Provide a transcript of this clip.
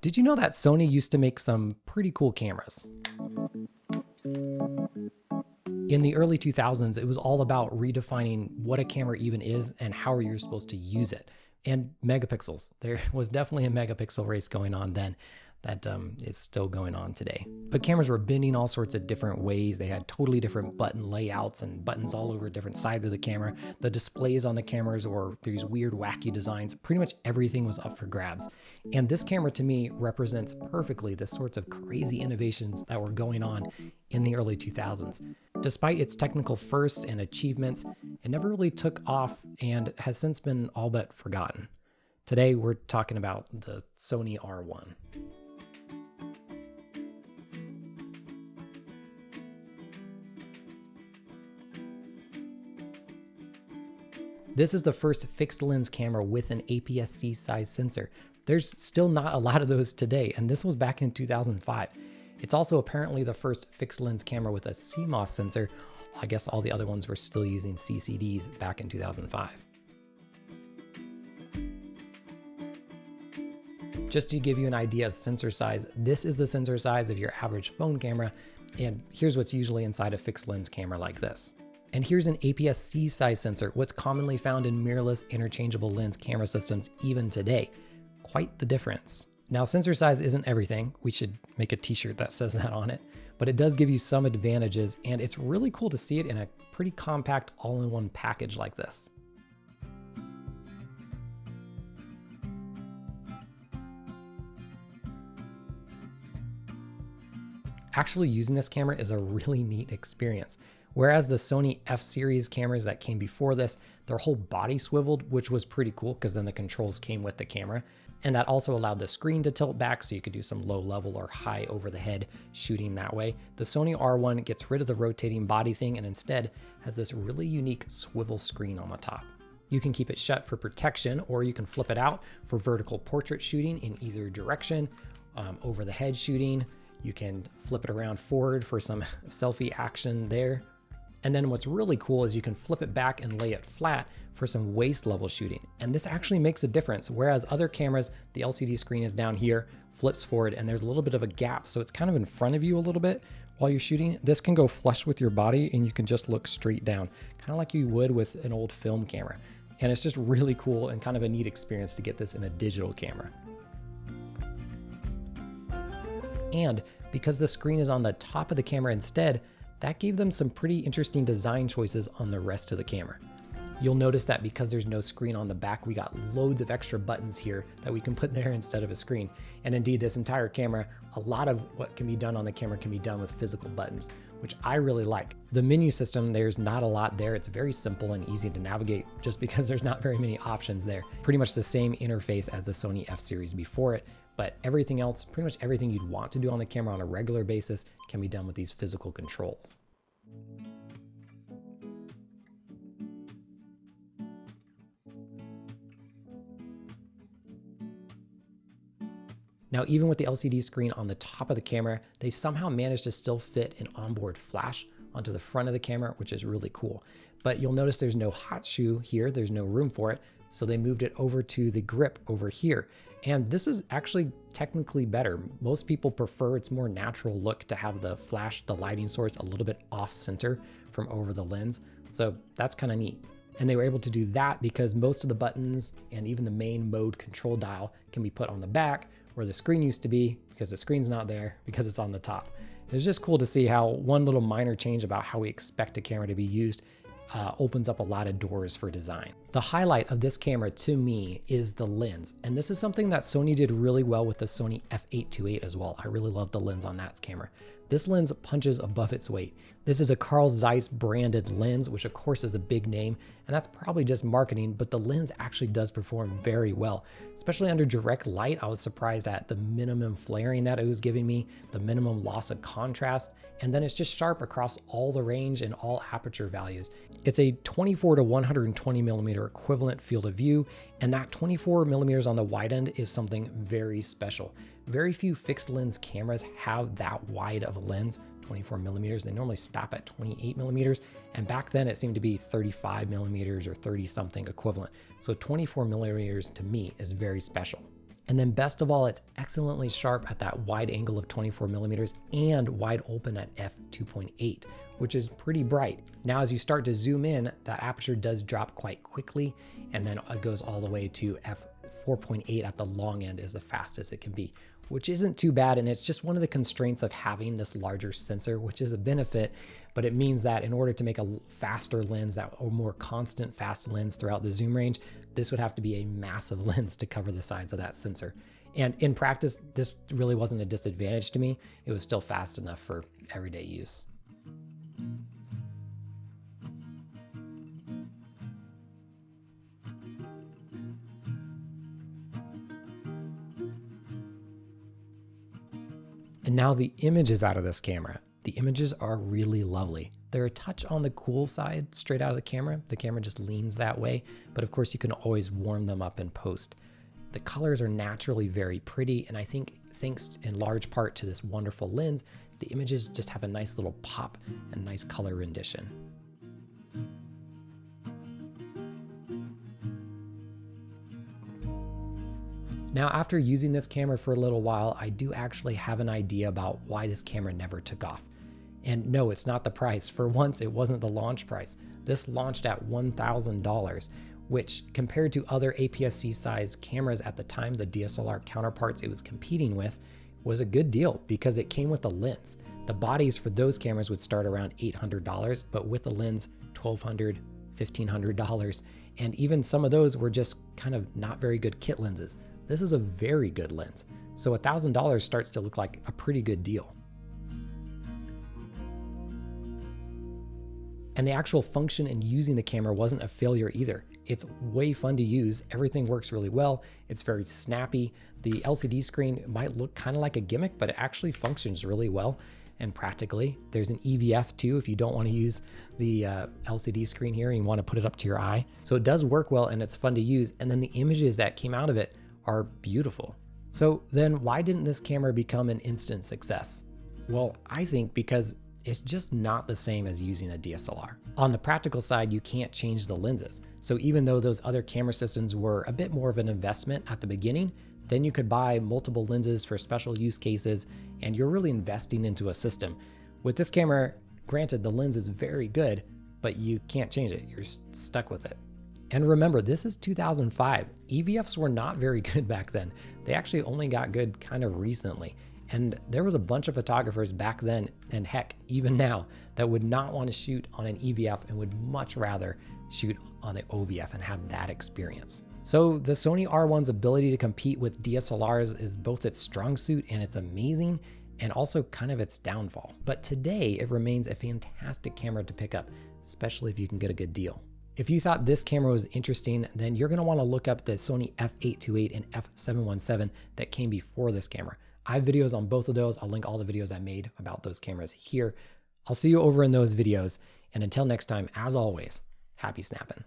Did you know that Sony used to make some pretty cool cameras? In the early 2000s, it was all about redefining what a camera even is and how you're supposed to use it. And megapixels. There was definitely a megapixel race going on then that is still going on today. But cameras were bending all sorts of different ways. They had totally different button layouts and buttons all over different sides of the camera. The displays on the cameras were these weird, wacky designs. Pretty much everything was up for grabs. And this camera to me represents perfectly the sorts of crazy innovations that were going on in the early 2000s. Despite its technical firsts and achievements, it never really took off and has since been all but forgotten. Today, we're talking about the Sony R1. This is the first fixed lens camera with an APS-C size sensor. There's still not a lot of those today, and this was back in 2005. It's also apparently the first fixed lens camera with a CMOS sensor. I guess all the other ones were still using CCDs back in 2005. Just to give you an idea of sensor size, this is the sensor size of your average phone camera, and here's what's usually inside a fixed lens camera like this. And here's an APS-C size sensor, what's commonly found in mirrorless interchangeable lens camera systems even today. Quite the difference. Now, sensor size isn't everything. We should make a t-shirt that says that on it, but it does give you some advantages, and it's really cool to see it in a pretty compact all-in-one package like this. Actually using this camera is a really neat experience. Whereas the Sony F-series cameras that came before this, their whole body swiveled, which was pretty cool because then the controls came with the camera. And that also allowed the screen to tilt back so you could do some low level or high over the head shooting that way. The Sony R1 gets rid of the rotating body thing and instead has this really unique swivel screen on the top. You can keep it shut for protection, or you can flip it out for vertical portrait shooting in either direction, over the head shooting. You can flip it around forward for some selfie action there. And then what's really cool is you can flip it back and lay it flat for some waist level shooting. And this actually makes a difference. Whereas other cameras, the LCD screen is down here, flips forward, and there's a little bit of a gap. So it's kind of in front of you a little bit while you're shooting. This can go flush with your body and you can just look straight down, kind of like you would with an old film camera. And it's just really cool and kind of a neat experience to get this in a digital camera. And because the screen is on the top of the camera instead, that gave them some pretty interesting design choices on the rest of the camera. You'll notice that because there's no screen on the back, we got loads of extra buttons here that we can put there instead of a screen. And indeed, this entire camera, a lot of what can be done on the camera can be done with physical buttons, which I really like. The menu system, there's not a lot there. It's very simple and easy to navigate just because there's not very many options there. Pretty much the same interface as the Sony F-series before it, but everything else, pretty much everything you'd want to do on the camera on a regular basis can be done with these physical controls. Now, even with the LCD screen on the top of the camera, they somehow managed to still fit an onboard flash onto the front of the camera, which is really cool. But you'll notice there's no hot shoe here. There's no room for it. So they moved it over to the grip over here. And this is actually technically better. Most people prefer its more natural look to have the flash, the lighting source, a little bit off center from over the lens. So that's kind of neat. And they were able to do that because most of the buttons and even the main mode control dial can be put on the back where the screen used to be, because the screen's not there because it's on the top. It's just cool to see how one little minor change about how we expect a camera to be used opens up a lot of doors for design. The highlight of this camera to me is the lens. And this is something that Sony did really well with the Sony f828 as well. I really love the lens on that camera. This lens punches above its weight. This is a Carl Zeiss branded lens, which of course is a big name, and that's probably just marketing, but the lens actually does perform very well. Especially under direct light, I was surprised at the minimum flaring that it was giving me, the minimum loss of contrast, and then it's just sharp across all the range and all aperture values. It's a 24 to 120 millimeter equivalent field of view, and that 24 millimeters on the wide end is something very special. Very few fixed lens cameras have that wide of a lens, 24 millimeters. They normally stop at 28 millimeters. And back then it seemed to be 35 millimeters or 30 something equivalent. So 24 millimeters to me is very special. And then best of all, it's excellently sharp at that wide angle of 24 millimeters and wide open at f2.8, which is pretty bright. Now, as you start to zoom in, that aperture does drop quite quickly, and then it goes all the way to f4.8 at the long end is the fastest it can be, which isn't too bad. And it's just one of the constraints of having this larger sensor, which is a benefit, but it means that in order to make a faster lens, that or more constant fast lens throughout the zoom range, this would have to be a massive lens to cover the size of that sensor. And in practice, this really wasn't a disadvantage to me. It was still fast enough for everyday use. And now the images out of this camera. The images are really lovely. They're a touch on the cool side straight out of the camera. The camera just leans that way, but of course you can always warm them up in post. The colors are naturally very pretty, and I think thanks in large part to this wonderful lens, the images just have a nice little pop and nice color rendition. Now, after using this camera for a little while, I do actually have an idea about why this camera never took off. And no, it's not the price. For once, it wasn't the launch price. This launched at $1,000, which compared to other APS-C size cameras at the time, the DSLR counterparts it was competing with, was a good deal because it came with a lens. The bodies for those cameras would start around $800, but with a lens, $1,200, $1,500. And even some of those were just kind of not very good kit lenses. This is a very good lens. So $1,000 starts to look like a pretty good deal. And the actual function in using the camera wasn't a failure either. It's way fun to use. Everything works really well. It's very snappy. The LCD screen might look kind of like a gimmick, but it actually functions really well and practically. There's an EVF too if you don't want to use the LCD screen here and you want to put it up to your eye. So it does work well and it's fun to use. And then the images that came out of it are beautiful. So then why didn't this camera become an instant success? Well, I think because it's just not the same as using a DSLR. On the practical side, you can't change the lenses. So even though those other camera systems were a bit more of an investment at the beginning, then you could buy multiple lenses for special use cases, and you're really investing into a system. With this camera, granted, the lens is very good, but you can't change it. You're stuck with it. And remember, this is 2005. EVFs were not very good back then. They actually only got good kind of recently. And there was a bunch of photographers back then, and heck, even now, that would not want to shoot on an EVF and would much rather shoot on the OVF and have that experience. So the Sony R1's ability to compete with DSLRs is both its strong suit and it's amazing, and also kind of its downfall. But today, it remains a fantastic camera to pick up, especially if you can get a good deal. If you thought this camera was interesting, then you're going to want to look up the Sony f828 and f717 that came before this camera. I have videos on both of those. I'll link all the videos I made about those cameras here. I'll see you over in those videos. And until next time, as always, happy snapping.